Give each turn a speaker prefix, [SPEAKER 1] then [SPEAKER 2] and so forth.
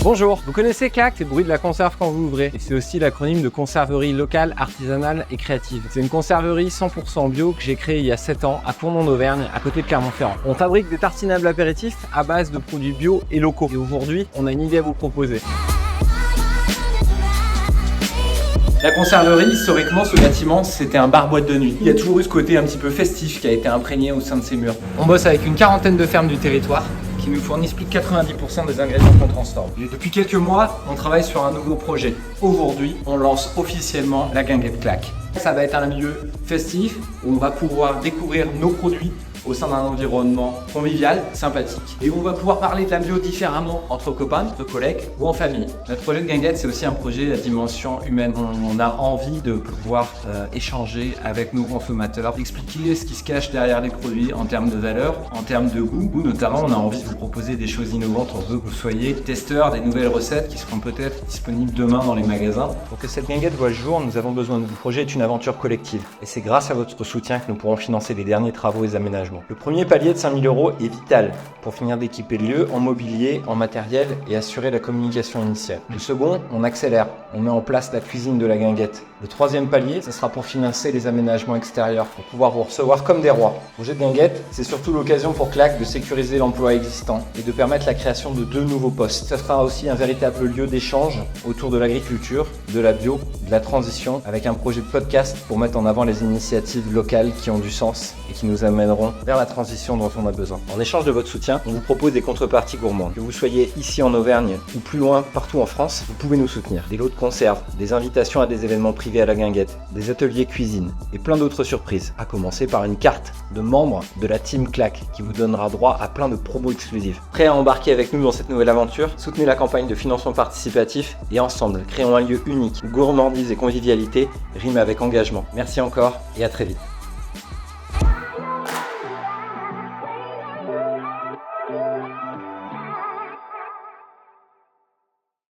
[SPEAKER 1] Bonjour, vous connaissez CLAC, c'est le bruit de la conserve quand vous ouvrez. Et c'est aussi l'acronyme de conserverie locale, artisanale et créative. C'est une conserverie 100% bio que j'ai créée il y a 7 ans à Cournon-d'Auvergne, à côté de Clermont-Ferrand. On fabrique des tartinables apéritifs à base de produits bio et locaux. Et aujourd'hui, on a une idée à vous proposer. La conserverie, historiquement, ce bâtiment, c'était un bar-boîte de nuit. Il y a toujours eu ce côté un petit peu festif qui a été imprégné au sein de ces murs. On bosse avec une quarantaine de fermes du territoire qui nous fournissent plus de 90% des ingrédients qu'on transforme. Et depuis quelques mois, on travaille sur un nouveau projet. Aujourd'hui, on lance officiellement la guinguette CLAC. Ça va être un lieu festif où on va pouvoir découvrir nos produits au sein d'un environnement convivial, sympathique. Et où on va pouvoir parler de la bio différemment entre copains, entre collègues ou en famille. Notre projet de guinguette, c'est aussi un projet à dimension humaine. On a envie de pouvoir échanger avec nos consommateurs, expliquer ce qui se cache derrière les produits en termes de valeur, en termes de goût. Ou notamment, on a envie de vous proposer des choses innovantes. On veut que vous soyez testeurs des nouvelles recettes qui seront peut-être disponibles demain dans les magasins. Pour que cette guinguette voie le jour, nous avons besoin de vous. Le projet est une aventure collective. Et c'est grâce à votre soutien que nous pourrons financer les derniers travaux et aménagements. Le premier palier de 5 000 € est vital pour finir d'équiper le lieu en mobilier, en matériel et assurer la communication initiale. Le second, on accélère. On met en place la cuisine de la guinguette. Le troisième palier, ce sera pour financer les aménagements extérieurs, pour pouvoir vous recevoir comme des rois. Le projet de guinguette, c'est surtout l'occasion pour CLAC de sécuriser l'emploi existant et de permettre la création de 2 nouveaux postes. Ce sera aussi un véritable lieu d'échange autour de l'agriculture, de la bio, de la transition, avec un projet de podcast pour mettre en avant les initiatives locales qui ont du sens et qui nous amèneront vers la transition dont on a besoin. En échange de votre soutien, on vous propose des contreparties gourmandes. Que vous soyez ici en Auvergne ou plus loin, partout en France, vous pouvez nous soutenir. Des lots de conserve, des invitations à des événements privés à la guinguette, des ateliers cuisine et plein d'autres surprises. À commencer par une carte de membres de la team CLAC qui vous donnera droit à plein de promos exclusives. Prêt à embarquer avec nous dans cette nouvelle aventure? Soutenez la campagne de financement participatif et ensemble, créons un lieu unique où gourmandise et convivialité riment avec engagement. Merci encore et à très vite.